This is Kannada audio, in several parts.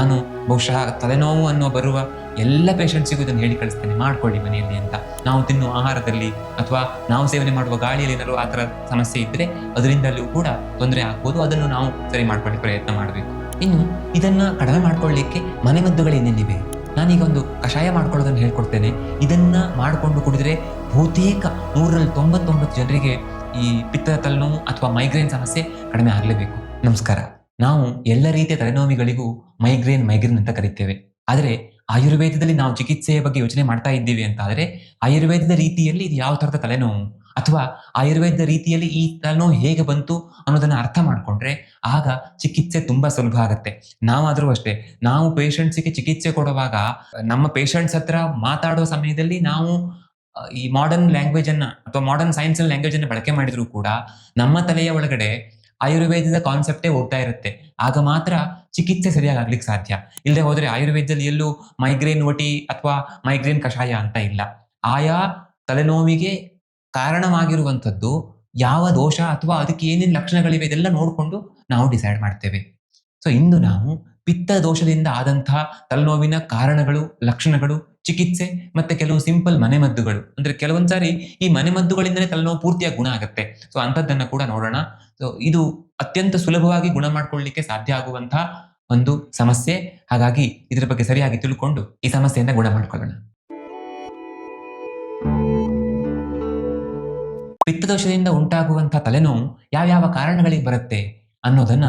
ನಾನು ಬಹುಶಃ ತಲೆನೋವು ಅನ್ನೋ ಬರುವ ಎಲ್ಲ ಪೇಷಂಟ್ಸಿಗೂ ಇದನ್ನು ಹೇಳಿ ಕಳಿಸ್ತೇನೆ, ಮಾಡ್ಕೊಳ್ಳಿ ಮನೆಯಲ್ಲಿ ಅಂತ. ನಾವು ತಿನ್ನುವ ಆಹಾರದಲ್ಲಿ ಅಥವಾ ನಾವು ಸೇವನೆ ಮಾಡುವ ಗಾಳಿಯಲ್ಲಿ ಏನಾದ್ರು ಆ ಥರ ಸಮಸ್ಯೆ ಇದ್ದರೆ ಅದರಿಂದಲೂ ಕೂಡ ತೊಂದರೆ ಆಗ್ಬೋದು. ಅದನ್ನು ನಾವು ಸರಿ ಮಾಡ್ಕೊಳ್ಳಿ ಪ್ರಯತ್ನ ಮಾಡಬೇಕು. ಇನ್ನು ಇದನ್ನು ಕಡಿಮೆ ಮಾಡ್ಕೊಳ್ಳಿಕ್ಕೆ ಮನೆಮದ್ದುಗಳೇನೇನಿವೆ, ನಾನೀಗ ಒಂದು ಕಷಾಯ ಮಾಡ್ಕೊಳ್ಳೋದನ್ನು ಹೇಳ್ಕೊಡ್ತೇನೆ. ಇದನ್ನ ಮಾಡಿಕೊಂಡು ಕುಡಿದ್ರೆ ಬಹುತೇಕ 199 ಜನರಿಗೆ ಈ ಪಿತ್ತದ ತಲೆನೋವು ಅಥವಾ ಮೈಗ್ರೇನ್ ಸಮಸ್ಯೆ ಕಡಿಮೆ ಆಗಲೇಬೇಕು. ನಮಸ್ಕಾರ. ನಾವು ಎಲ್ಲ ರೀತಿಯ ತಲೆನೋವಿಗಳಿಗೂ ಮೈಗ್ರೇನ್ ಅಂತ ಕರಿತೇವೆ. ಆದರೆ ಆಯುರ್ವೇದದಲ್ಲಿ ನಾವು ಚಿಕಿತ್ಸೆಯ ಬಗ್ಗೆ ಯೋಚನೆ ಮಾಡ್ತಾ ಇದ್ದೀವಿ ಅಂತ ಆದರೆ ಆಯುರ್ವೇದದ ರೀತಿಯಲ್ಲಿ ಇದು ಯಾವ ಥರದ ತಲೆನೋವು ಅಥವಾ ಆಯುರ್ವೇದದ ರೀತಿಯಲ್ಲಿ ಈ ತಲೆನೋವು ಹೇಗೆ ಬಂತು ಅನ್ನೋದನ್ನ ಅರ್ಥ ಮಾಡ್ಕೊಂಡ್ರೆ ಆಗ ಚಿಕಿತ್ಸೆ ತುಂಬಾ ಸುಲಭ ಆಗುತ್ತೆ. ನಾವಾದ್ರೂ ಅಷ್ಟೇ, ನಾವು ಪೇಷಂಟ್ಸಿಗೆ ಚಿಕಿತ್ಸೆ ಕೊಡುವಾಗ ನಮ್ಮ ಪೇಷಂಟ್ಸ್ ಹತ್ರ ಮಾತಾಡೋ ಸಮಯದಲ್ಲಿ ನಾವು ಈ ಮಾಡರ್ನ್ ಲ್ಯಾಂಗ್ವೇಜ್ ಅನ್ನ ಅಥವಾ ಮಾಡರ್ನ್ ಸೈನ್ಸ್ ಲ್ಯಾಂಗ್ವೇಜ್ ಅನ್ನ ಬಳಕೆ ಮಾಡಿದ್ರು ಕೂಡ ನಮ್ಮ ತಲೆಯ ಒಳಗಡೆ ಆಯುರ್ವೇದದ ಕಾನ್ಸೆಪ್ಟೇ ಹೋಗ್ತಾ ಇರುತ್ತೆ. ಆಗ ಮಾತ್ರ ಚಿಕಿತ್ಸೆ ಸರಿಯಾಗಿ ಆಗ್ಲಿಕ್ಕೆ ಸಾಧ್ಯ. ಇಲ್ಲದೆ ಹೋದ್ರೆ ಆಯುರ್ವೇದದಲ್ಲಿ ಎಲ್ಲೂ ಮೈಗ್ರೇನ್ ಒಟಿ ಅಥವಾ ಮೈಗ್ರೇನ್ ಕಷಾಯ ಅಂತ ಇಲ್ಲ. ಆಯಾ ತಲೆನೋವಿಗೆ ಕಾರಣವಾಗಿರುವಂಥದ್ದು ಯಾವ ದೋಷ ಅಥವಾ ಅದಕ್ಕೆ ಏನೇನು ಲಕ್ಷಣಗಳಿವೆ ಇದೆಲ್ಲ ನೋಡಿಕೊಂಡು ನಾವು ಡಿಸೈಡ್ ಮಾಡ್ತೇವೆ. ಸೊ ಇಂದು ನಾವು ಪಿತ್ತ ದೋಷದಿಂದ ಆದಂತಹ ತಲೆನೋವಿನ ಕಾರಣಗಳು, ಲಕ್ಷಣಗಳು, ಚಿಕಿತ್ಸೆ ಮತ್ತೆ ಕೆಲವು ಸಿಂಪಲ್ ಮನೆಮದ್ದುಗಳು, ಅಂದ್ರೆ ಕೆಲವೊಂದ್ಸಾರಿ ಈ ಮನೆಮದ್ದುಗಳಿಂದಲೇ ತಲೆನೋವು ಪೂರ್ತಿಯಾಗಿ ಗುಣ ಆಗುತ್ತೆ. ಸೊ ಅಂಥದ್ದನ್ನ ಕೂಡ ನೋಡೋಣ. ಸೊ ಇದು ಅತ್ಯಂತ ಸುಲಭವಾಗಿ ಗುಣ ಮಾಡ್ಕೊಳ್ಳಿಕ್ಕೆ ಸಾಧ್ಯ ಆಗುವಂತಹ ಒಂದು ಸಮಸ್ಯೆ. ಹಾಗಾಗಿ ಇದರ ಬಗ್ಗೆ ಸರಿಯಾಗಿ ತಿಳ್ಕೊಂಡು ಈ ಸಮಸ್ಯೆಯನ್ನ ಗುಣ ಮಾಡ್ಕೊಳ್ಳೋಣ. ಪಿತ್ತದೋಷದಿಂದ ಉಂಟಾಗುವಂತಹ ತಲೆನೋವು ಯಾವ್ಯಾವ ಕಾರಣಗಳಿಗೆ ಬರುತ್ತೆ ಅನ್ನೋದನ್ನ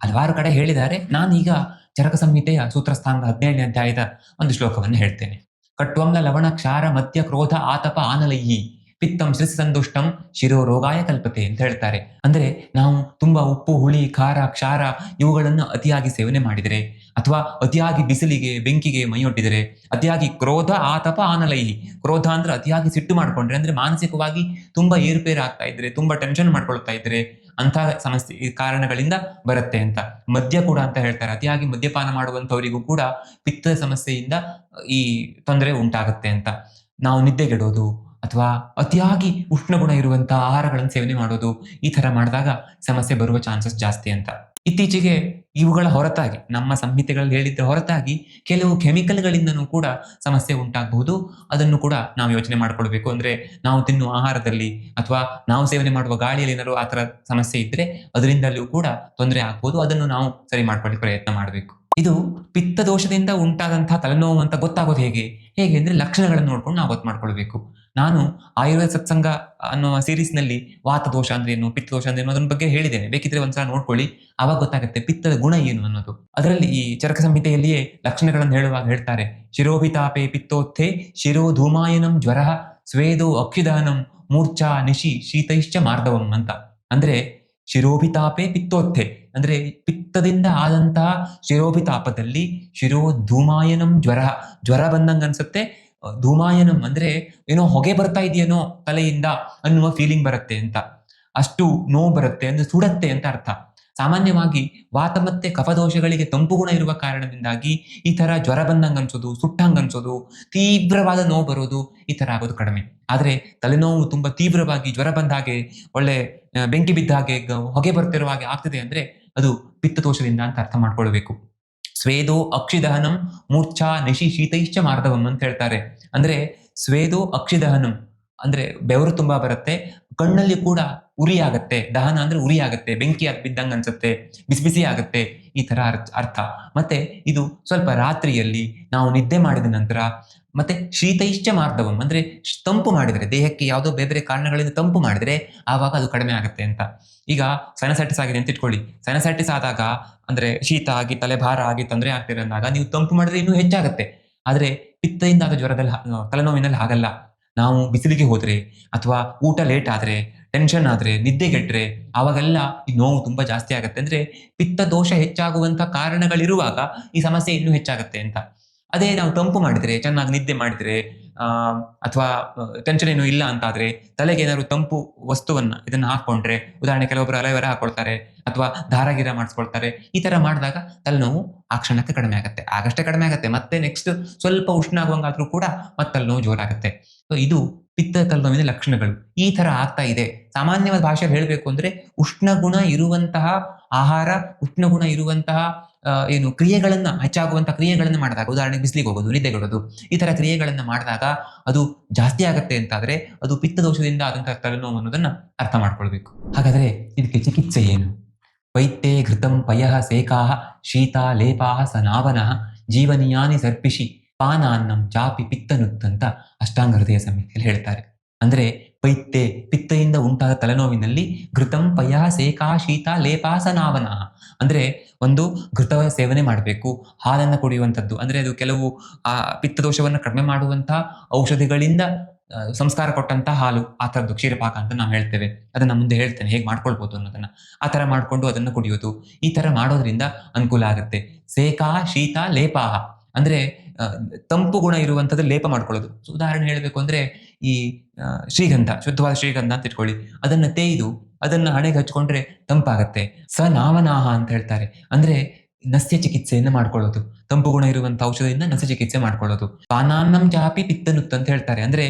ಹಲವಾರು ಕಡೆ ಹೇಳಿದ್ದಾರೆ. ನಾನೀಗ ಚರಕ ಸಂಹಿತೆಯ ಸೂತ್ರಸ್ಥಾನದ 17ನೇ ಅಧ್ಯಾಯದ ಒಂದು ಶ್ಲೋಕವನ್ನು ಹೇಳ್ತೇನೆ. ಕಟ್ವಂಲ ಲವಣ ಕ್ಷಾರ ಮದ್ಯ ಕ್ರೋಧ ಆತಪ ಆನಲಯ್ಯಿ ಪಿತ್ತಂ ಶ್ರೀ ಸಂದುಷ್ಟಂ ಶಿರೋ ರೋಗಾಯ ಕಲ್ಪತೆ ಅಂತ ಹೇಳ್ತಾರೆ. ಅಂದ್ರೆ ನಾವು ತುಂಬಾ ಉಪ್ಪು, ಹುಳಿ, ಖಾರ, ಕ್ಷಾರ ಇವುಗಳನ್ನು ಅತಿಯಾಗಿ ಸೇವನೆ ಮಾಡಿದರೆ ಅಥವಾ ಅತಿಯಾಗಿ ಬಿಸಿಲಿಗೆ, ಬೆಂಕಿಗೆ ಮೈಯೊಡ್ಡಿದರೆ, ಅತಿಯಾಗಿ ಕ್ರೋಧ ಆತಪ ಆನಲೈಹಿ, ಕ್ರೋಧ ಅಂದ್ರೆ ಅತಿಯಾಗಿ ಸಿಟ್ಟು ಮಾಡ್ಕೊಂಡ್ರೆ, ಅಂದ್ರೆ ಮಾನಸಿಕವಾಗಿ ತುಂಬಾ ಏರುಪೇರು ಆಗ್ತಾ ಇದ್ರೆ, ತುಂಬಾ ಟೆನ್ಷನ್ ಮಾಡ್ಕೊಳ್ತಾ ಇದ್ರೆ ಅಂತಹ ಸಮಸ್ಯೆ ಈ ಕಾರಣಗಳಿಂದ ಬರುತ್ತೆ ಅಂತ. ಮದ್ಯ ಕೂಡ ಅಂತ ಹೇಳ್ತಾರೆ. ಅತಿಯಾಗಿ ಮದ್ಯಪಾನ ಮಾಡುವಂತವರಿಗೂ ಕೂಡ ಪಿತ್ತದ ಸಮಸ್ಯೆಯಿಂದ ಈ ತೊಂದರೆ ಉಂಟಾಗುತ್ತೆ ಅಂತ. ನಾವು ನಿದ್ದೆಗೆಡೋದು ಅಥವಾ ಅತಿಯಾಗಿ ಉಷ್ಣಗುಣ ಇರುವಂತಹ ಆಹಾರಗಳನ್ನು ಸೇವನೆ ಮಾಡೋದು, ಈ ತರ ಮಾಡಿದಾಗ ಸಮಸ್ಯೆ ಬರುವ ಚಾನ್ಸಸ್ ಜಾಸ್ತಿ ಅಂತ. ಇತ್ತೀಚೆಗೆ ಇವುಗಳ ಹೊರತಾಗಿ, ನಮ್ಮ ಸಂಹಿತೆಗಳಲ್ಲಿ ಹೇಳಿದ್ರ ಹೊರತಾಗಿ ಕೆಲವು ಕೆಮಿಕಲ್ಗಳಿಂದನೂ ಕೂಡ ಸಮಸ್ಯೆ ಉಂಟಾಗಬಹುದು. ಅದನ್ನು ಕೂಡ ನಾವು ಯೋಚನೆ ಮಾಡ್ಕೊಳ್ಬೇಕು. ಅಂದ್ರೆ ನಾವು ತಿನ್ನುವ ಆಹಾರದಲ್ಲಿ ಅಥವಾ ನಾವು ಸೇವನೆ ಮಾಡುವ ಗಾಳಿಯಲ್ಲಿ ಏನಾದ್ರು ಆ ತರ ಸಮಸ್ಯೆ ಇದ್ರೆ ಅದರಿಂದಲೂ ಕೂಡ ತೊಂದರೆ ಆಗ್ಬೋದು. ಅದನ್ನು ನಾವು ಸರಿ ಮಾಡ್ಕೊಳ್ಳಿ ಪ್ರಯತ್ನ ಮಾಡಬೇಕು. ಇದು ಪಿತ್ತ ದೋಷದಿಂದ ಉಂಟಾದಂತಹ ತಲೆನೋವು ಅಂತ ಗೊತ್ತಾಗೋದು ಹೇಗೆ ಅಂದ್ರೆ ಲಕ್ಷಣಗಳನ್ನು ನೋಡ್ಕೊಂಡು ನಾವು ಗೊತ್ತು ಮಾಡ್ಕೊಳ್ಬೇಕು. ನಾನು ಆಯುರ್ವೇದ ಸತ್ಸಂಗ ಅನ್ನೋ ಸೀರೀಸ್ ನಲ್ಲಿ ವಾತ ದೋಷ ಅಂದ್ರೆ ಏನು, ಪಿತ್ತ ದೋಷ ಅಂದ್ರೆ ಏನು ಅದ್ರ ಬಗ್ಗೆ ಹೇಳಿದ್ದೇನೆ. ಬೇಕಿದ್ರೆ ಒಂದ್ಸಲ ನೋಡ್ಕೊಳ್ಳಿ, ಅವಾಗ ಗೊತ್ತಾಗುತ್ತೆ ಪಿತ್ತದ ಗುಣ ಏನು ಅನ್ನೋದು. ಅದರಲ್ಲಿ ಈ ಚರಕ ಸಂಹಿತೆಯಲ್ಲಿಯೇ ಲಕ್ಷಣಗಳನ್ನು ಹೇಳುವಾಗ ಹೇಳ್ತಾರೆ, ಶಿರೋಭಿತಾಪೆ ಪಿತ್ತೋತ್ಥೆ ಶಿರೋ ಧೂಮಾಯನಂ ಜ್ವರ ಸ್ವೇದೋ ಅಕ್ಷಿದಹನಂ ಮೂರ್ಛಾ ನಿಶಿ ಶೀತೈಶ್ಚ ಮಾರ್ದವಂ ಅಂತ. ಅಂದ್ರೆ ಶಿರೋಭಿತಾಪೆ ಪಿತ್ತೋತ್ಥೆ ಅಂದ್ರೆ ಪಿತ್ತದಿಂದ ಆದಂತಹ ಶಿರೋಭಿತಾಪದಲ್ಲಿ ಶಿರೋ ಧೂಮಾಯನಂ ಜ್ವರ ಬಂದಂಗ ಅನ್ಸುತ್ತೆ. ಧೂಮಾಯನಂ ಅಂದ್ರೆ ಏನೋ ಹೊಗೆ ಬರ್ತಾ ಇದೆಯೇನೋ ತಲೆಯಿಂದ ಅನ್ನುವ ಫೀಲಿಂಗ್ ಬರುತ್ತೆ ಅಂತ. ಅಷ್ಟು ನೋವು ಬರುತ್ತೆ ಅಂದ್ರೆ ಸುಡತ್ತೆ ಅಂತ ಅರ್ಥ. ಸಾಮಾನ್ಯವಾಗಿ ವಾತ ಮತ್ತೆ ಕಫದೋಷಗಳಿಗೆ ತಂಪು ಗುಣ ಇರುವ ಕಾರಣದಿಂದಾಗಿ ಈ ತರ ಜ್ವರ ಬಂದಂಗ ಅನ್ಸೋದು, ಸುಟ್ಟಂಗ ಅನ್ಸೋದು, ತೀವ್ರವಾದ ನೋವು ಬರೋದು ಈ ತರ ಆಗೋದು ಕಡಿಮೆ. ಆದ್ರೆ ತಲೆನೋವು ತುಂಬಾ ತೀವ್ರವಾಗಿ ಜ್ವರ ಬಂದ ಹಾಗೆ, ಒಳ್ಳೆ ಬೆಂಕಿ ಬಿದ್ದ ಹಾಗೆ, ಹೊಗೆ ಬರ್ತಿರುವ ಹಾಗೆ ಆಗ್ತದೆ ಅಂದ್ರೆ ಅದು ಪಿತ್ತದೋಷದಿಂದ ಅಂತ ಅರ್ಥ ಮಾಡ್ಕೊಳ್ಬೇಕು. ಸ್ವೇದೋ ಅಕ್ಷಿದಹನಂ ಮೂರ್ಛಾ ನಿಶಿ ಶೀತೈಶ್ಚ ಮಾರ್ದವಂ ಅಂತ ಹೇಳ್ತಾರೆ. ಅಂದ್ರೆ ಸ್ವೇದೋ ಅಕ್ಷಿದಹನಂ ಅಂದ್ರೆ ಬೆವರು ತುಂಬಾ ಬರುತ್ತೆ, ಕಣ್ಣಲ್ಲಿ ಕೂಡ ಉರಿ ಆಗತ್ತೆ. ದಹನ ಅಂದ್ರೆ ಉರಿ ಆಗತ್ತೆ, ಬೆಂಕಿ ಬಿದ್ದಂಗ ಅನ್ಸುತ್ತೆ, ಬಿಸಿ ಆಗತ್ತೆ, ಈ ತರ ಅರ್ಥ. ಮತ್ತೆ ಇದು ಸ್ವಲ್ಪ ರಾತ್ರಿಯಲ್ಲಿ ನಾವು ನಿದ್ದೆ ಮಾಡಿದ ನಂತರ, ಮತ್ತೆ ಶೀತೈಶ್ಚ ಮಾರ್ದವಂ ಅಂದ್ರೆ ತಂಪು ಮಾಡಿದ್ರೆ, ದೇಹಕ್ಕೆ ಯಾವುದೋ ಬೇರೆ ಕಾರಣಗಳಿಂದ ತಂಪು ಮಾಡಿದ್ರೆ ಆವಾಗ ಅದು ಕಡಿಮೆ ಆಗುತ್ತೆ ಅಂತ. ಈಗ ಸೈನಸೈಟಿಸ್ ಆಗಿದೆ ಅಂತ ಇಟ್ಕೊಳ್ಳಿ. ಸೈನಸೈಟಿಸ್ ಆದಾಗ ಅಂದ್ರೆ ಶೀತ ಆಗಿ ತಲೆಭಾರ ಆಗಿ ತೊಂದರೆ ಆಗ್ತಿದೆ ಅಂದಾಗ ನೀವು ತಂಪು ಮಾಡಿದ್ರೆ ಇನ್ನೂ ಹೆಚ್ಚಾಗತ್ತೆ. ಆದ್ರೆ ಪಿತ್ತದಿಂದ ಆದ ಜ್ವರದಲ್ಲಿ ತಲೆನೋವಿನಲ್ಲಿ ಹಾಗಲ್ಲ. ನಾವು ಬಿಸಿಲಿಗೆ ಹೋದ್ರೆ ಅಥವಾ ಊಟ ಲೇಟ್ ಆದ್ರೆ, ಟೆನ್ಷನ್ ಆದ್ರೆ, ನಿದ್ದೆಗೆಟ್ರೆ ಅವಾಗೆಲ್ಲ ಈ ನೋವು ತುಂಬಾ ಜಾಸ್ತಿ ಆಗತ್ತೆ. ಅಂದ್ರೆ ಪಿತ್ತ ದೋಷ ಹೆಚ್ಚಾಗುವಂತ ಕಾರಣಗಳಿರುವಾಗ ಈ ಸಮಸ್ಯೆ ಇನ್ನೂ ಹೆಚ್ಚಾಗತ್ತೆ ಅಂತ. ಅದೇ ನಾವು ತಂಪು ಮಾಡಿದ್ರೆ, ಚೆನ್ನಾಗಿ ನಿದ್ದೆ ಮಾಡಿದ್ರೆ ಅಥವಾ ಟೆನ್ಷನ್ ಏನು ಇಲ್ಲ ಅಂತಾದ್ರೆ, ತಲೆಗೆ ಏನಾದ್ರು ತಂಪು ವಸ್ತುವನ್ನ ಇದನ್ನ ಹಾಕೊಂಡ್ರೆ, ಉದಾಹರಣೆ ಕೆಲವೊಬ್ರು ಅಲೋವೆರಾ ಹಾಕೊಳ್ತಾರೆ ಅಥವಾ ಧಾರಾಗಿರ ಮಾಡಿಸ್ಕೊಳ್ತಾರೆ. ಈ ತರ ಮಾಡಿದಾಗ ತಲೆನೋವು ಆ ಕ್ಷಣಕ್ಕೆ ಕಡಿಮೆ ಆಗುತ್ತೆ. ಆಗಷ್ಟೇ ಕಡಿಮೆ ಆಗುತ್ತೆ, ಮತ್ತೆ ನೆಕ್ಸ್ಟ್ ಸ್ವಲ್ಪ ಉಷ್ಣ ಆಗುವಂಗಾದ್ರೂ ಕೂಡ ಮತ್ತೆ ತಲೆನೋವು ಜೋರಾಗುತ್ತೆ. ಸೊ ಇದು ಪಿತ್ತ ತಲೆನೋವಿನ ಲಕ್ಷಣಗಳು ಈ ತರ ಆಗ್ತಾ ಇದೆ. ಸಾಮಾನ್ಯವಾದ ಭಾಷೆಯಲ್ಲಿ ಹೇಳಬೇಕು ಅಂದ್ರೆ ಉಷ್ಣಗುಣ ಇರುವಂತಹ ಆಹಾರ, ಉಷ್ಣಗುಣ ಇರುವಂತಹ ಏನು ಕ್ರಿಯೆಗಳನ್ನ ಹೆಚ್ಚಾಗುವಂತಹ ಕ್ರಿಯೆಗಳನ್ನ ಮಾಡಿದಾಗ, ಉದಾಹರಣೆಗೆ ಬಿಸಿಲಿಗೆ ಹೋಗೋದು, ನಿದ್ದೆಗೊಡೋದು, ಈ ತರ ಕ್ರಿಯೆಗಳನ್ನ ಮಾಡಿದಾಗ ಅದು ಜಾಸ್ತಿ ಆಗತ್ತೆ ಅಂತಾದ್ರೆ ಅದು ಪಿತ್ತ ದೋಷದಿಂದ ಆದಂತಹ ತಲೆನೋವು ಅನ್ನೋದನ್ನ ಅರ್ಥ ಮಾಡ್ಕೊಳ್ಬೇಕು. ಹಾಗಾದ್ರೆ ಇದಕ್ಕೆ ಚಿಕಿತ್ಸೆ ಏನು? ವೈದ್ಯೇ ಘೃತಂ ಪಯಃ ಸೇಕಾಃ ಶೀತಾ ಲೇಪಾಃ ಸನಾವನಃ ಜೀವನೀಯಾನಿ ಸರ್ಪಿಷಿ ಪಾನಾನ್ನಂ ಚಾಪಿ ಪಿತ್ತನುತ್ ಅಂತ ಅಷ್ಟಾಂಗ ಹೃದಯ ಸಂಹಿತೆಯಲ್ಲಿ ಹೇಳ್ತಾರೆ. ಅಂದ್ರೆ ಪೈತ್ಯೆ, ಪಿತ್ತೆಯಿಂದ ಉಂಟಾದ ತಲೆನೋವಿನಲ್ಲಿ ಘೃತಂ ಪಯಃ ಸೇಕಾ ಶೀತ ಲೇಪಾಃ ಸನಾವನಃ ಅಂದ್ರೆ ಒಂದು ಘೃತ ಸೇವನೆ ಮಾಡಬೇಕು, ಹಾಲನ್ನ ಕುಡಿಯುವಂಥದ್ದು. ಅಂದ್ರೆ ಅದು ಕೆಲವು ಪಿತ್ತ ದೋಷವನ್ನು ಕಡಿಮೆ ಮಾಡುವಂತಹ ಔಷಧಿಗಳಿಂದ ಸಂಸ್ಕಾರ ಕೊಟ್ಟಂತ ಹಾಲು, ಆ ಥರದ್ದು ಕ್ಷೀರಪಾಕ ಅಂತ ನಾವು ಹೇಳ್ತೇವೆ. ಅದನ್ನ ಮುಂದೆ ಹೇಳ್ತೇನೆ ಹೇಗೆ ಮಾಡ್ಕೊಳ್ಬೋದು ಅನ್ನೋದನ್ನ. ಆ ತರ ಮಾಡ್ಕೊಂಡು ಅದನ್ನ ಕುಡಿಯೋದು, ಈ ತರ ಮಾಡೋದ್ರಿಂದ ಅನುಕೂಲ ಆಗುತ್ತೆ. ಸೇಕಾ ಶೀತ ಲೇಪಾಹ ಅಂದ್ರೆ ತಂಪು ಗುಣ ಇರುವಂಥದ್ದು ಲೇಪ ಮಾಡ್ಕೊಳ್ಳೋದು. ಉದಾಹರಣೆ ಹೇಳಬೇಕು ಅಂದ್ರೆ ಈ ಶ್ರೀಗಂಧ, ಶುದ್ಧವಾದ ಶ್ರೀಗಂಧ ಅಂತ ಇಟ್ಕೊಳ್ಳಿ, ಅದನ್ನ ತೇಯ್ದು ಅದನ್ನ ಹಣೆಗೆ ಹಚ್ಕೊಂಡ್ರೆ ತಂಪಾಗತ್ತೆ. ಸನಾವನಾಹ ಅಂತ ಹೇಳ್ತಾರೆ. ಅಂದ್ರೆ ನಸ್ಯ ಚಿಕಿತ್ಸೆಯನ್ನ ಮಾಡ್ಕೊಳ್ಳೋದು, ತಂಪು ಗುಣ ಇರುವಂತ ಔಷಧಿಯಿಂದ ನಸ್ಯ ಚಿಕಿತ್ಸೆ ಮಾಡ್ಕೊಳ್ಳೋದು. ಪಾನಾನ್ನಂ ಚಾಪಿ ಪಿತ್ತನುತ್ ಅಂತ ಹೇಳ್ತಾರೆ. ಅಂದ್ರೆ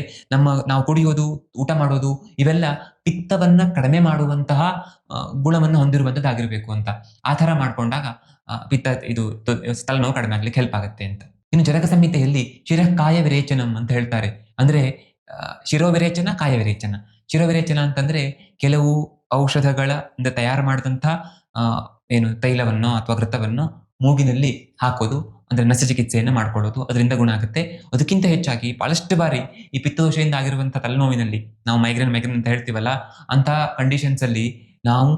ನಾವು ಕುಡಿಯೋದು, ಊಟ ಮಾಡೋದು ಇವೆಲ್ಲ ಪಿತ್ತವನ್ನ ಕಡಿಮೆ ಮಾಡುವಂತಹ ಗುಣವನ್ನು ಹೊಂದಿರುವಂತದ್ದಾಗಿರ್ಬೇಕು ಅಂತ. ಆ ತರ ಮಾಡ್ಕೊಂಡಾಗ ಪಿತ್ತ ಇದು ತಲೆನೋವು ಕಡಿಮೆ ಆಗ್ಲಿಕ್ಕೆ ಹೆಲ್ಪ್ ಆಗುತ್ತೆ ಅಂತ. ಇನ್ನು ಚರಕ ಸಂಹಿತೆಯಲ್ಲಿ ಶಿರಃಕಾಯ ವಿರೇಚನಂ ಅಂತ ಹೇಳ್ತಾರೆ. ಅಂದ್ರೆ ಶಿರೋವಿರೇಚನ, ಕಾಯ ವಿರೇಚನ. ಶಿರೋವಿರೇಚನ ಅಂತಂದ್ರೆ ಕೆಲವು ಔಷಧಗಳ ತಯಾರು ಮಾಡಿದಂಥ ಏನು ತೈಲವನ್ನು ಅಥವಾ ಘೃತವನ್ನು ಮೂಗಿನಲ್ಲಿ ಹಾಕೋದು, ಅಂದ್ರೆ ನಸ್ಯ ಚಿಕಿತ್ಸೆಯನ್ನು ಮಾಡ್ಕೊಳ್ಳೋದು, ಅದರಿಂದ ಗುಣ ಆಗುತ್ತೆ. ಅದಕ್ಕಿಂತ ಹೆಚ್ಚಾಗಿ ಬಹಳಷ್ಟು ಬಾರಿ ಈ ಪಿತ್ತದೋಷದಿಂದ ಆಗಿರುವಂತಹ ತಲೆನೋವಿನಲ್ಲಿ, ನಾವು ಮೈಗ್ರೇನ್ ಅಂತ ಹೇಳ್ತೀವಲ್ಲ, ಅಂತಹ ಕಂಡೀಷನ್ಸ್ ಅಲ್ಲಿ ನಾವು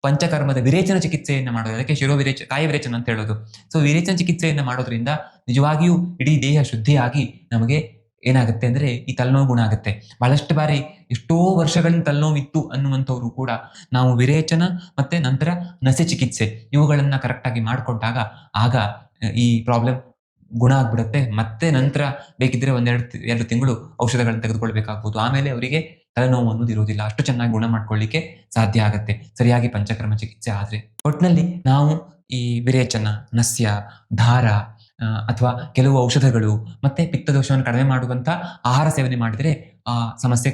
ಪಂಚಕರ್ಮದ ವಿರೇಚನ ಚಿಕಿತ್ಸೆಯನ್ನು ಮಾಡೋದು. ಅದಕ್ಕೆ ಕಾಯ ವಿರೇಚನ ಅಂತ ಹೇಳೋದು. ಸೊ ವಿರೇಚನ ಚಿಕಿತ್ಸೆಯನ್ನು ಮಾಡೋದ್ರಿಂದ ನಿಜವಾಗಿಯೂ ಇಡೀ ದೇಹ ಶುದ್ಧಿಯಾಗಿ ನಮಗೆ ಏನಾಗುತ್ತೆ ಅಂದ್ರೆ ಈ ತಲೆನೋವು ಗುಣ ಆಗುತ್ತೆ. ಬಹಳಷ್ಟು ಬಾರಿ ಎಷ್ಟೋ ವರ್ಷಗಳಿಂದ ತಲೆನೋವು ಇತ್ತು ಅನ್ನುವಂಥವ್ರು ಕೂಡ ನಾವು ವಿರೇಚನ ಮತ್ತೆ ನಂತರ ನಸ್ಯ ಚಿಕಿತ್ಸೆ ಇವುಗಳನ್ನ ಕರೆಕ್ಟ್ ಆಗಿ ಮಾಡ್ಕೊಂಡಾಗ ಆಗ ಈ ಪ್ರಾಬ್ಲಮ್ ಗುಣ ಆಗ್ಬಿಡುತ್ತೆ. ಮತ್ತೆ ನಂತರ ಬೇಕಿದ್ರೆ ಎರಡು ತಿಂಗಳು ಔಷಧಗಳನ್ನ ತೆಗೆದುಕೊಳ್ಬೇಕಾಗ್ಬೋದು. ಆಮೇಲೆ ಅವರಿಗೆ ತಲೆನೋವು ಅನ್ನೋದು ಇರುವುದಿಲ್ಲ. ಅಷ್ಟು ಚೆನ್ನಾಗಿ ಗುಣ ಮಾಡ್ಕೊಳ್ಳಿಕ್ಕೆ ಸಾಧ್ಯ ಆಗುತ್ತೆ ಸರಿಯಾಗಿ ಪಂಚಕರ್ಮ ಚಿಕಿತ್ಸೆ ಆದ್ರೆ. ಒಟ್ಟಿನಲ್ಲಿ ನಾವು ಈ ವಿರೇಚನ, ನಸ್ಯ, ಧಾರ ಅಥವಾ ಕೆಲವು ಔಷಧಗಳು ಮತ್ತೆ ಪಿತ್ತದೋಷವನ್ನು ಕಡಿಮೆ ಮಾಡುವಂತ ಆಹಾರ ಸೇವನೆ ಮಾಡಿದ್ರೆ ಆ ಸಮಸ್ಯೆ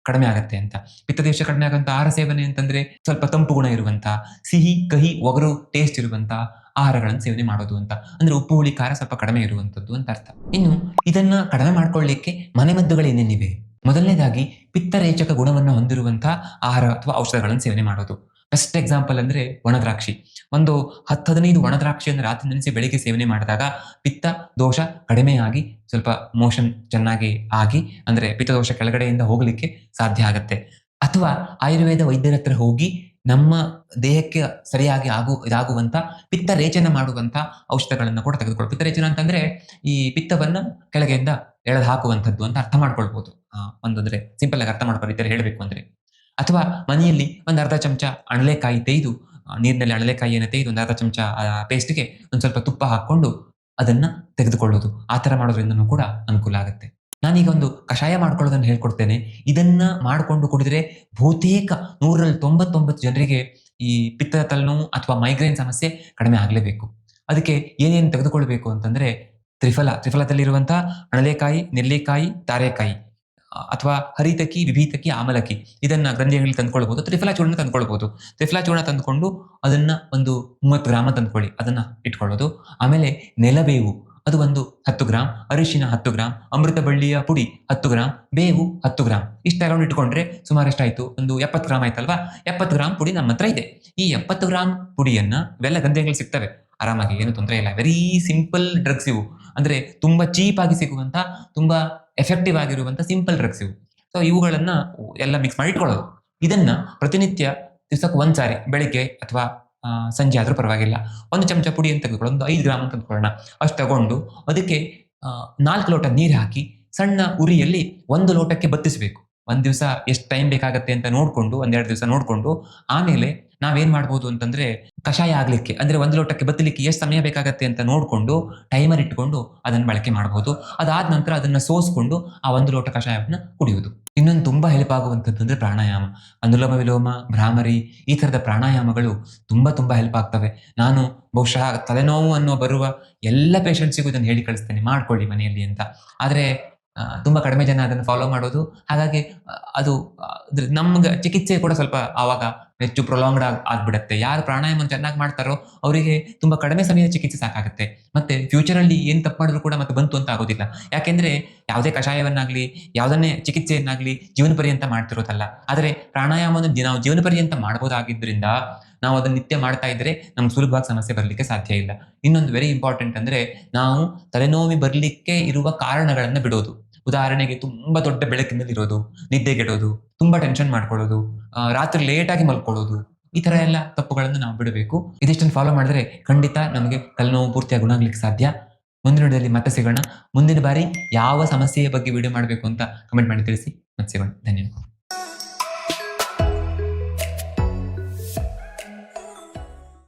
ಕಡಿಮೆ ಆಗತ್ತೆ ಅಂತ. ಪಿತ್ತದೋಷ ಕಡಿಮೆ ಆಗುವಂತ ಆಹಾರ ಸೇವನೆ ಅಂತಂದ್ರೆ ಸ್ವಲ್ಪ ತಂಪು ಗುಣ ಇರುವಂತ, ಸಿಹಿ, ಕಹಿ, ಒಗರು ಟೇಸ್ಟ್ ಇರುವಂತ ಆಹಾರಗಳನ್ನು ಸೇವನೆ ಮಾಡೋದು ಅಂತ. ಅಂದ್ರೆ ಉಪ್ಪು, ಹುಳಿ, ಖಾರ ಸ್ವಲ್ಪ ಕಡಿಮೆ ಇರುವಂತದ್ದು ಅಂತ ಅರ್ಥ. ಇನ್ನು ಇದನ್ನ ಕಡಿಮೆ ಮಾಡ್ಕೊಳ್ಳಿಕ್ಕೆ ಮನೆಮದ್ದುಗಳು ಏನೇನಿವೆ? ಮೊದಲನೇದಾಗಿ ಪಿತ್ತರೇಚಕ ಗುಣವನ್ನು ಹೊಂದಿರುವಂತಹ ಆಹಾರ ಅಥವಾ ಔಷಧಗಳನ್ನು ಸೇವನೆ ಮಾಡೋದು. ಬೆಸ್ಟ್ ಎಕ್ಸಾಂಪಲ್ ಅಂದ್ರೆ ಒಣದ್ರಾಕ್ಷಿ. ಒಂದು 10-15 ಒಣದ್ರಾಕ್ಷಿಯನ್ನು ರಾತ್ರಿ ನೆನೆಸಿ ಬೆಳಿಗ್ಗೆ ಸೇವನೆ ಮಾಡಿದಾಗ ಪಿತ್ತ ದೋಷ ಕಡಿಮೆಯಾಗಿ ಸ್ವಲ್ಪ ಮೋಷನ್ ಚೆನ್ನಾಗಿ ಆಗಿ, ಅಂದ್ರೆ ಪಿತ್ತ ದೋಷ ಕೆಳಗಡೆಯಿಂದ ಹೋಗ್ಲಿಕ್ಕೆ ಸಾಧ್ಯ ಆಗತ್ತೆ. ಅಥವಾ ಆಯುರ್ವೇದ ವೈದ್ಯರ ಹತ್ರ ಹೋಗಿ ನಮ್ಮ ದೇಹಕ್ಕೆ ಸರಿಯಾಗಿ ಇದಾಗುವಂತ ಪಿತ್ತ ರೇಚನ ಮಾಡುವಂತ ಔಷಧಗಳನ್ನ ಕೂಡ ತೆಗೆದುಕೊಳ್ಳಿ. ಪಿತ್ತರೇಚನ ಅಂತಂದ್ರೆ ಈ ಪಿತ್ತವನ್ನ ಕೆಳಗೆಯಿಂದ ಎಳೆದು ಹಾಕುವಂಥದ್ದು ಅಂತ ಅರ್ಥ ಮಾಡ್ಕೊಳ್ಬಹುದು. ಒಂದಂದ್ರೆ ಸಿಂಪಲ್ ಆಗಿ ಅರ್ಥ ಮಾಡ್ಕೋ ರೀತಿಯಲ್ಲಿ ಹೇಳ್ಬೇಕು ಅಂದ್ರೆ. ಅಥವಾ ಮನೆಯಲ್ಲಿ ಒಂದು ಅರ್ಧ ಚಮಚ ಅಣಲೆಕಾಯಿ ತೆಗೆದು, ನೀರಿನಲ್ಲಿ ಅಣಲೆಕಾಯಿಯನ್ನು ತೆಗೆದು ಒಂದು ಅರ್ಧ ಚಮಚ ಪೇಸ್ಟ್ಗೆ ಒಂದು ಸ್ವಲ್ಪ ತುಪ್ಪ ಹಾಕೊಂಡು ಅದನ್ನ ತೆಗೆದುಕೊಳ್ಳೋದು. ಆ ತರ ಮಾಡೋದ್ರಿಂದನೂ ಕೂಡ ಅನುಕೂಲ ಆಗುತ್ತೆ. ನಾನೀಗ ಒಂದು ಕಷಾಯ ಮಾಡ್ಕೊಳ್ಳೋದನ್ನು ಹೇಳ್ಕೊಡ್ತೇನೆ. ಇದನ್ನ ಮಾಡಿಕೊಂಡು ಕುಡಿದ್ರೆ ಬಹುತೇಕ 199 ಜನರಿಗೆ ಈ ಪಿತ್ತದ ತಲೆನೋವು ಅಥವಾ ಮೈಗ್ರೇನ್ ಸಮಸ್ಯೆ ಕಡಿಮೆ ಆಗ್ಲೇಬೇಕು. ಅದಕ್ಕೆ ಏನೇನು ತೆಗೆದುಕೊಳ್ಬೇಕು ಅಂತಂದ್ರೆ ತ್ರಿಫಲದಲ್ಲಿರುವಂತಹ ಅಣಲೆಕಾಯಿ, ನೆಲ್ಲಿಕಾಯಿ, ತಾರೆಕಾಯಿ ಅಥವಾ ಹರಿತಕಿ, ವಿಭೀತಕಿ, ಆಮಲಕಿ ಇದನ್ನ ಗ್ರಂಥಿಗಳಲ್ಲಿ ತಂದ್ಕೊಳ್ಬಹುದು. ತ್ರಿಫಲ ಚೂರ್ಣ ತಂದ್ಕೊಳ್ಬಹುದು. ತ್ರಿಫಲ ಚೂರ್ಣ ತಂದ್ಕೊಂಡು ಅದನ್ನ ಒಂದು 30 ಗ್ರಾಮ ತಂದ್ಕೊಳ್ಳಿ, ಅದನ್ನ ಇಟ್ಕೊಳ್ಳೋದು. ಆಮೇಲೆ ನೆಲಬೇವು ಅದು ಒಂದು 10 ಗ್ರಾಮ್, ಅರಿಶಿನ 10 ಗ್ರಾಮ್, ಅಮೃತ ಬಳ್ಳಿಯ ಪುಡಿ 10 ಗ್ರಾಮ್, ಬೇವು 10 ಗ್ರಾಮ್. ಇಷ್ಟ ತಗೊಂಡು ಇಟ್ಕೊಂಡ್ರೆ ಸುಮಾರು ಎಷ್ಟಾಯ್ತು? ಒಂದು 70 ಗ್ರಾಮ್ ಆಯ್ತಲ್ವಾ? 70 ಗ್ರಾಮ್ ಪುಡಿ ನಮ್ಮ ಹತ್ರ ಇದೆ. ಈ 70 ಗ್ರಾಮ್ ಪುಡಿಯನ್ನ ಇವೆಲ್ಲ ಗಂಧೆಗಳು ಸಿಗ್ತವೆ ಆರಾಮಾಗಿ, ಏನು ತೊಂದರೆ ಇಲ್ಲ. ವೆರಿ ಸಿಂಪಲ್ ಡ್ರಗ್ಸ್ ಇವು. ಅಂದ್ರೆ ತುಂಬಾ ಚೀಪ್ ಆಗಿ ಸಿಗುವಂತ, ತುಂಬಾ ಎಫೆಕ್ಟಿವ್ ಆಗಿರುವಂತ ಸಿಂಪಲ್ ಡ್ರಗ್ಸ್ ಇವು. ಸೊ ಇವುಗಳನ್ನ ಎಲ್ಲ ಮಿಕ್ಸ್ ಮಾಡಿ ಇಟ್ಕೊಳ್ಳೋದು. ಇದನ್ನ ಪ್ರತಿನಿತ್ಯ ದಿವಸಕ್ಕೆ ಒಂದ್ಸಾರಿ ಬೆಳಿಗ್ಗೆ ಅಥವಾ ಸಂಜೆ ಆದ್ರೂ ಪರವಾಗಿಲ್ಲ, 1 ಚಮಚ ಪುಡಿ ಅಂತ ತೆಗೆದುಕೊಳ್ಳೋದು, ಒಂದು 5 ಗ್ರಾಮ್ ಅಂತ ತೆಗೆದುಕೊಳ್ಳೋಣ. ಅಷ್ಟು ತಗೊಂಡು ಅದಕ್ಕೆ 4 ಲೋಟ ನೀರು ಹಾಕಿ ಸಣ್ಣ ಉರಿಯಲ್ಲಿ 1 ಲೋಟಕ್ಕೆ ಬತ್ತಿಸಬೇಕು. ಒಂದ್ ದಿವಸ ಎಷ್ಟು ಟೈಮ್ ಬೇಕಾಗತ್ತೆ ಅಂತ ನೋಡ್ಕೊಂಡು, 1-2 ದಿವಸ ನೋಡ್ಕೊಂಡು ಆಮೇಲೆ ನಾವೇನ್ ಮಾಡ್ಬೋದು ಅಂತಂದ್ರೆ ಕಷಾಯ ಆಗ್ಲಿಕ್ಕೆ, ಅಂದ್ರೆ 1 ಲೋಟಕ್ಕೆ ಬತ್ತಲಿಕ್ಕೆ ಎಷ್ಟು ಸಮಯ ಬೇಕಾಗತ್ತೆ ಅಂತ ನೋಡ್ಕೊಂಡು ಟೈಮರ್ ಇಟ್ಕೊಂಡು ಅದನ್ನ ಬಳಕೆ ಮಾಡಬಹುದು. ಅದಾದ ನಂತರ ಅದನ್ನ ಸೋಸ್ಕೊಂಡು ಆ 1 ಲೋಟ ಕಷಾಯವನ್ನ ಕುಡಿಯುವುದು. ಇನ್ನೊಂದು ತುಂಬಾ ಹೆಲ್ಪ್ ಆಗುವಂಥದ್ದು ಅಂದ್ರೆ ಪ್ರಾಣಾಯಾಮ. ಅನುಲೋಮ ವಿಲೋಮ, ಭ್ರಾಮರಿ, ಈ ತರದ ಪ್ರಾಣಾಯಾಮಗಳು ತುಂಬಾ ಹೆಲ್ಪ್ ಆಗ್ತವೆ. ನಾನು ಬಹುಶಃ ತಲೆನೋವು ಅನ್ನೋ ಬರುವ ಎಲ್ಲ ಪೇಷಂಟ್ಸಿಗೂ ಇದನ್ನು ಹೇಳಿ ಕಳಿಸ್ತೇನೆ, ಮಾಡ್ಕೊಳ್ಳಿ ಮನೆಯಲ್ಲಿ ಅಂತ. ಆದ್ರೆ ತುಂಬಾ ಕಡಿಮೆ ಜನ ಅದನ್ನು ಫಾಲೋ ಮಾಡೋದು. ಹಾಗಾಗಿ ಅದು ನಮ್ಗೆ ಚಿಕಿತ್ಸೆ ಕೂಡ ಸ್ವಲ್ಪ ಆವಾಗ ಹೆಚ್ಚು ಪ್ರೊಲಾಂಗ್ಡ್ ಆಗ್ಬಿಡತ್ತೆ. ಯಾರು ಪ್ರಾಣಾಯಾಮವನ್ನು ಚೆನ್ನಾಗಿ ಮಾಡ್ತಾರೋ ಅವರಿಗೆ ತುಂಬಾ ಕಡಿಮೆ ಸಮಯದ ಚಿಕಿತ್ಸೆ ಸಾಕಾಗುತ್ತೆ. ಮತ್ತೆ ಫ್ಯೂಚರಲ್ಲಿ ಏನ್ ತಪ್ಪು ಮಾಡಿದ್ರು ಕೂಡ ಮತ್ತೆ ಬಂತು ಅಂತ ಆಗೋದಿಲ್ಲ. ಯಾಕೆಂದ್ರೆ ಯಾವುದೇ ಕಷಾಯವನ್ನಾಗ್ಲಿ, ಯಾವುದನ್ನೇ ಚಿಕಿತ್ಸೆಯನ್ನಾಗ್ಲಿ ಜೀವನ ಪರ್ಯಂತ ಮಾಡ್ತಿರೋದಲ್ಲ. ಆದರೆ ಪ್ರಾಣಾಯಾಮವನ್ನು ನಾವು ಜೀವನ ಪರ್ಯಂತ ಮಾಡಬಹುದಾಗಿದ್ರಿಂದ ನಾವು ಅದನ್ನ ನಿತ್ಯ ಮಾಡ್ತಾ ಇದ್ರೆ ನಮ್ಗೆ ಸುಲಭವಾಗಿ ಸಮಸ್ಯೆ ಬರ್ಲಿಕ್ಕೆ ಸಾಧ್ಯ ಇಲ್ಲ. ಇನ್ನೊಂದು ವೆರಿ ಇಂಪಾರ್ಟೆಂಟ್ ಅಂದ್ರೆ ನಾವು ತಲೆನೋವು ಬರ್ಲಿಕ್ಕೆ ಇರುವ ಕಾರಣಗಳನ್ನ ಬಿಡೋದು. ಉದಾಹರಣೆಗೆ ತುಂಬಾ ದೊಡ್ಡ ಬೆಳಕಿನಲ್ಲಿರೋದು, ನಿದ್ದೆಗೆಡೋದು, ತುಂಬಾ ಟೆನ್ಷನ್ ಮಾಡ್ಕೊಳ್ಳೋದು, ರಾತ್ರಿ ಲೇಟ್ ಆಗಿ ಮಲ್ಕೊಳ್ಳೋದು, ಈ ತರ ಎಲ್ಲ ತಪ್ಪುಗಳನ್ನು ನಾವು ಬಿಡಬೇಕು. ಇದಿಷ್ಟನ್ನು ಫಾಲೋ ಮಾಡಿದ್ರೆ ಖಂಡಿತ ನಮಗೆ ತಲೆನೋವು ಪೂರ್ತಿಯಾಗಿ ಗುಣ ಆಗ್ಲಿಕ್ಕೆ ಸಾಧ್ಯ. ಮುಂದಿನ ವಿಡಿಯೋದಲ್ಲಿ ಮತ್ತೆ ಸಿಗೋಣ. ಮುಂದಿನ ಬಾರಿ ಯಾವ ಸಮಸ್ಯೆಯ ಬಗ್ಗೆ ವಿಡಿಯೋ ಮಾಡಬೇಕು ಅಂತ ಕಮೆಂಟ್ ಮಾಡಿ ತಿಳಿಸಿ. ಮತ್ತೆ ಸಿಗೋಣ. ಧನ್ಯವಾದ.